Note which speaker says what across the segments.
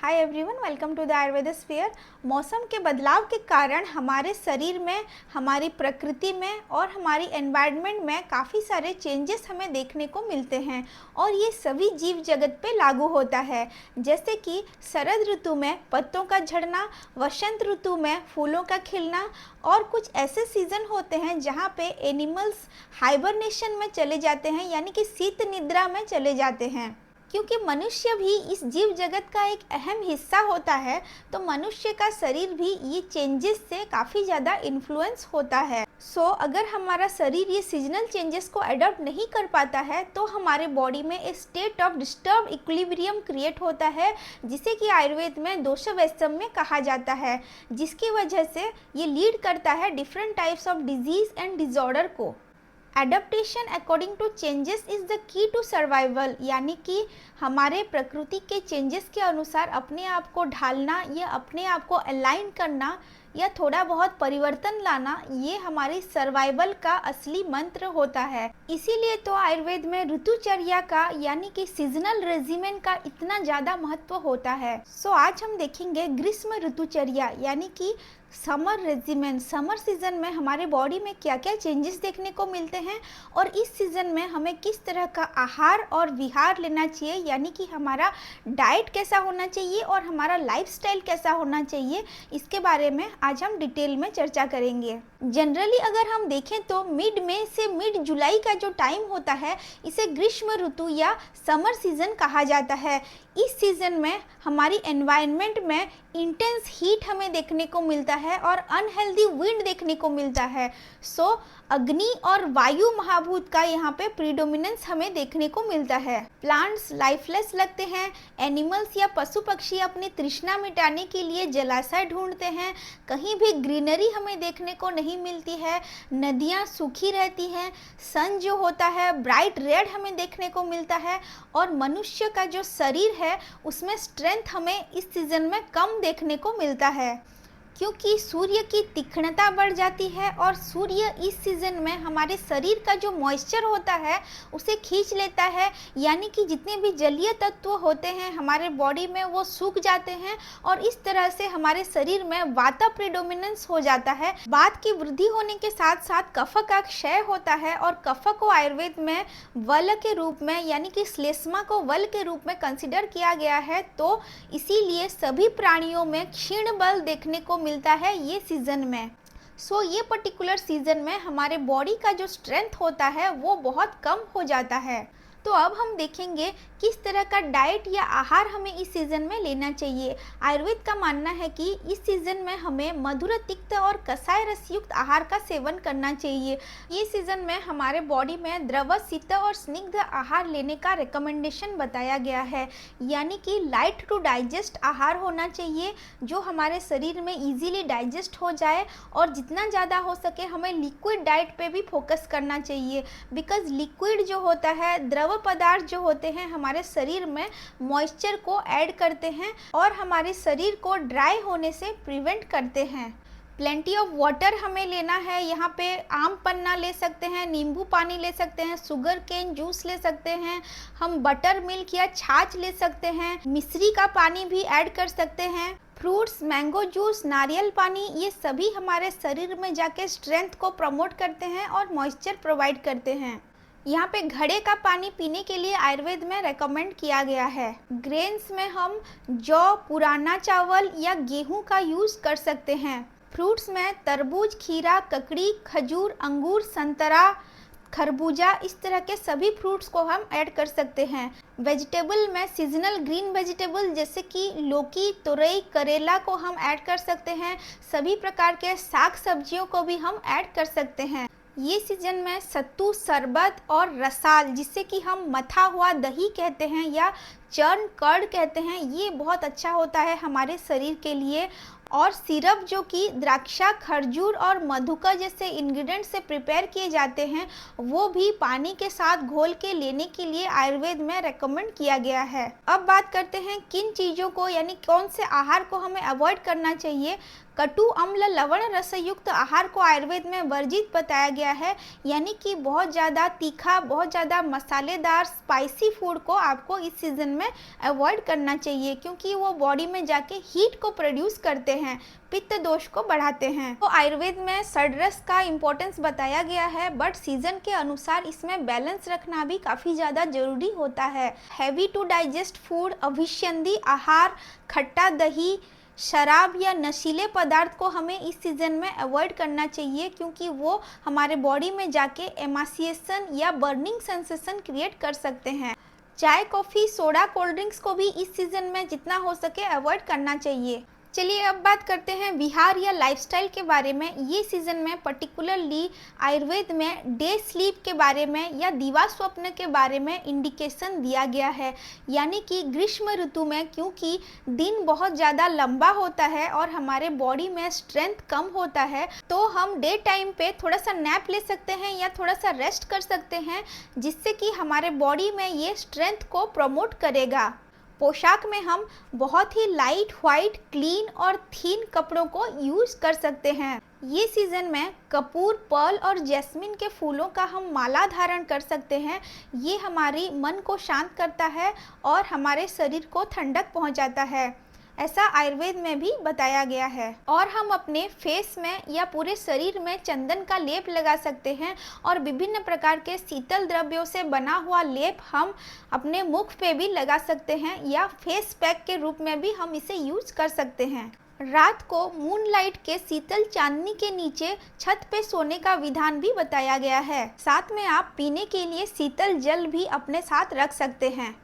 Speaker 1: Hi everyone, welcome to the Ayurveda sphere. मौसम के बदलाव के कारण हमारे शरीर में, हमारी प्रकृति में और हमारी एनवायरनमेंट में काफ़ी सारे चेंजेस हमें देखने को मिलते हैं और ये सभी जीव जगत पे लागू होता है। जैसे कि शरद ऋतु में पत्तों का झड़ना, वसंत ऋतु में फूलों का खिलना और कुछ ऐसे सीज़न होते हैं जहाँ पे एनिमल्स हाइबरनेशन में चले जाते हैं, यानी कि शीत निद्रा में चले जाते हैं। क्योंकि मनुष्य भी इस जीव जगत का एक अहम हिस्सा होता है, तो मनुष्य का शरीर भी ये चेंजेस से काफ़ी ज़्यादा इन्फ्लुएंस होता है। अगर हमारा शरीर ये सीजनल चेंजेस को अडॉप्ट नहीं कर पाता है तो हमारे बॉडी में एक state of disturb equilibrium create होता है, जिसे कि आयुर्वेद में दोषवैषम्य कहा जाता है, जिसकी वजह से ये लीड करता है different types of disease and disorder को। Adaptation according to changes is the key to survival, यानी कि हमारे प्रकृति के चेंजेस के अनुसार अपने आप को ढालना या अपने आप को अलाइन करना या थोड़ा बहुत परिवर्तन लाना, ये हमारी सर्वाइवल का असली मंत्र होता है। इसीलिए तो आयुर्वेद में ऋतुचर्या का यानी कि सीजनल रेजिमेन का इतना ज़्यादा महत्व होता है। आज हम देखेंगे ग्रीष्म ऋतुचर्या यानी कि समर रेजिमेन। समर सीजन में हमारे बॉडी में क्या क्या चेंजेस देखने को मिलते हैं और इस सीज़न में हमें किस तरह का आहार और विहार लेना चाहिए, यानी कि हमारा डाइट कैसा होना चाहिए और हमारा लाइफस्टाइल कैसा होना चाहिए, इसके बारे में आज हम डिटेल में चर्चा करेंगे। जनरली अगर हम देखें तो मिड मई से मिड जुलाई का जो टाइम होता है, इसे ग्रीष्म ऋतु या समर सीजन कहा जाता है। इस सीज़न में हमारी एनवायरनमेंट में इंटेंस हीट हमें देखने को मिलता है और अनहेल्दी विंड देखने को मिलता है। अग्नि और वायु महाभूत का यहाँ पे प्रीडोमिनेंस हमें देखने को मिलता है। प्लांट्स लाइफलेस लगते हैं। एनिमल्स या पशु पक्षी अपनी तृष्णा मिटाने के लिए जलाशय ढूंढते हैं। कहीं भी ग्रीनरी हमें देखने को नहीं मिलती है। नदियाँ सूखी रहती हैं। सन जो होता है ब्राइट रेड हमें देखने को मिलता है और मनुष्य का जो शरीर है उसमें स्ट्रेंथ हमें इस सीज़न में कम देखने को मिलता है, क्योंकि सूर्य की तीक्ष्णता बढ़ जाती है और सूर्य इस सीज़न में हमारे शरीर का जो मॉइस्चर होता है उसे खींच लेता है, यानी कि जितने भी जलीय तत्व होते हैं हमारे बॉडी में वो सूख जाते हैं और इस तरह से हमारे शरीर में वाता प्रीडोमिनेंस हो जाता है। वात की वृद्धि होने के साथ साथ कफ का क्षय होता है और कफ को आयुर्वेद में वल के रूप में यानी कि श्लेष्मा को वल के रूप में कंसिडर किया गया है। तो इसीलिए सभी प्राणियों में क्षीण बल देखने को मिलता है ये सीजन में। ये पर्टिकुलर सीजन में हमारे बॉडी का जो स्ट्रेंथ होता है वो बहुत कम हो जाता है। तो अब हम देखेंगे किस तरह का डाइट या आहार हमें इस सीज़न में लेना चाहिए। आयुर्वेद का मानना है कि इस सीज़न में हमें मधुर, तिक्त और कषाय रस युक्त आहार का सेवन करना चाहिए। ये सीज़न में हमारे बॉडी में द्रव, शीत और स्निग्ध आहार लेने का रिकमेंडेशन बताया गया है, यानी कि लाइट टू डाइजेस्ट आहार होना चाहिए जो हमारे शरीर में ईजीली डाइजेस्ट हो जाए और जितना ज़्यादा हो सके हमें लिक्विड डाइट पे भी फोकस करना चाहिए, बिकॉज लिक्विड जो होता है, द्रव पदार्थ जो होते हैं हमारे शरीर में मॉइस्चर को ऐड करते हैं और हमारे शरीर को ड्राई होने से प्रिवेंट करते हैं। प्लेंटी ऑफ वाटर हमें लेना है। यहाँ पे आम पन्ना ले सकते हैं, नींबू पानी ले सकते हैं, शुगर केन जूस ले सकते हैं, हम बटर मिल्क या छाछ ले सकते हैं, मिश्री का पानी भी ऐड कर सकते हैं। फ्रूट्स, मैंगो जूस, नारियल पानी, ये सभी हमारे शरीर में जाके स्ट्रेंथ को प्रमोट करते हैं और मॉइस्चर प्रोवाइड करते हैं। यहाँ पे घड़े का पानी पीने के लिए आयुर्वेद में रेकमेंड किया गया है। ग्रेन्स में हम जौ, पुराना चावल या गेहूं का यूज़ कर सकते हैं। फ्रूट्स में तरबूज, खीरा, ककड़ी, खजूर, अंगूर, संतरा, खरबूजा, इस तरह के सभी फ्रूट्स को हम ऐड कर सकते हैं। वेजिटेबल में सीजनल ग्रीन वेजिटेबल जैसे कि लौकी, तुरई, करेला को हम ऐड कर सकते हैं। सभी प्रकार के साग सब्जियों को भी हम ऐड कर सकते हैं। ये सीजन में सत्तू, शरबत और रसाल, जिसे कि हम मथा हुआ दही कहते हैं या चर्न कर्ड कहते हैं, ये बहुत अच्छा होता है हमारे शरीर के लिए। और सिरप जो कि द्राक्षा, खरजूर और मधुका जैसे इंग्रेडिएंट से प्रिपेयर किए जाते हैं, वो भी पानी के साथ घोल के लेने के लिए आयुर्वेद में रेकमेंड किया गया है। अब बात करते हैं किन चीज़ों को यानी कौन से आहार को हमें अवॉइड करना चाहिए। कटु, अम्ल, लवण रस युक्त आहार को आयुर्वेद में वर्जित बताया गया है, यानी कि बहुत ज़्यादा तीखा, बहुत ज़्यादा मसालेदार, स्पाइसी फूड को आपको इस सीज़न में अवॉइड करना चाहिए, क्योंकि वो बॉडी में जाके हीट को प्रोड्यूस करते हैं, पित्त दोष को बढ़ाते हैं। तो आयुर्वेद में षड्रस का इम्पोर्टेंस बताया गया है, बट सीजन के अनुसार इसमें बैलेंस रखना भी काफ़ी ज़्यादा जरूरी होता है। हैवी टू डाइजेस्ट फूड, अभिसंधी आहार, खट्टा दही, शराब या नशीले पदार्थ को हमें इस सीज़न में अवॉइड करना चाहिए, क्योंकि वो हमारे बॉडी में जाके एमासिएशन या बर्निंग सेंसेशन क्रिएट कर सकते हैं। चाय, कॉफ़ी, सोडा, कोल्ड ड्रिंक्स को भी इस सीज़न में जितना हो सके अवॉइड करना चाहिए। चलिए अब बात करते हैं विहार या लाइफस्टाइल के बारे में। ये सीज़न में पर्टिकुलरली आयुर्वेद में डे स्लीप के बारे में या दिवा स्वप्न के बारे में इंडिकेशन दिया गया है, यानी कि ग्रीष्म ऋतु में क्योंकि दिन बहुत ज़्यादा लंबा होता है और हमारे बॉडी में स्ट्रेंथ कम होता है, तो हम डे टाइम पे थोड़ा सा नैप ले सकते हैं या थोड़ा सा रेस्ट कर सकते हैं, जिससे कि हमारे बॉडी में ये स्ट्रेंथ को प्रमोट करेगा। पोशाक में हम बहुत ही लाइट, वाइट, क्लीन और थीन कपड़ों को यूज़ कर सकते हैं। ये सीज़न में कपूर, पर्ल और जैस्मिन के फूलों का हम माला धारण कर सकते हैं। ये हमारी मन को शांत करता है और हमारे शरीर को ठंडक पहुंचाता है, ऐसा आयुर्वेद में भी बताया गया है। और हम अपने फेस में या पूरे शरीर में चंदन का लेप लगा सकते हैं और विभिन्न प्रकार के शीतल द्रव्यों से बना हुआ लेप हम अपने मुख पे भी लगा सकते हैं या फेस पैक के रूप में भी हम इसे यूज कर सकते हैं। रात को मूनलाइट के शीतल चांदनी के नीचे छत पे सोने का विधान भी बताया गया है। साथ में आप पीने के लिए शीतल जल भी अपने साथ रख सकते हैं।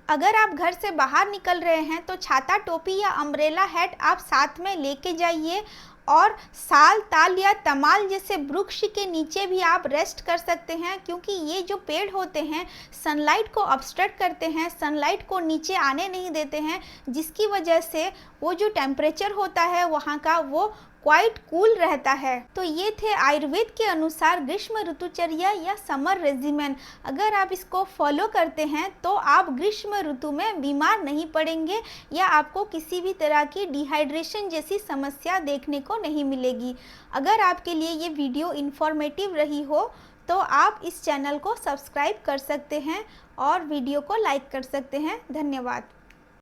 Speaker 1: अगर आप घर से बाहर निकल रहे हैं तो छाता, टोपी या अम्ब्रेला हैट आप साथ में लेके जाइए, और साल, ताल या तमाल जैसे वृक्ष के नीचे भी आप रेस्ट कर सकते हैं, क्योंकि ये जो पेड़ होते हैं सनलाइट को ऑब्स्ट्रक्ट करते हैं, सनलाइट को नीचे आने नहीं देते हैं, जिसकी वजह से वो जो टेम्परेचर होता है वहाँ का वो क्वाइट कूल रहता है। तो ये थे आयुर्वेद के अनुसार ग्रीष्म ऋतुचर्या या समर रेजिमेन। अगर आप इसको फॉलो करते हैं तो आप ग्रीष्म ऋतु में बीमार नहीं पड़ेंगे या आपको किसी भी तरह की डिहाइड्रेशन जैसी समस्या देखने को नहीं मिलेगी। अगर आपके लिए ये वीडियो इन्फॉर्मेटिव रही हो तो आप इस चैनल को सब्सक्राइब कर सकते हैं और वीडियो को लाइक कर सकते हैं। धन्यवाद।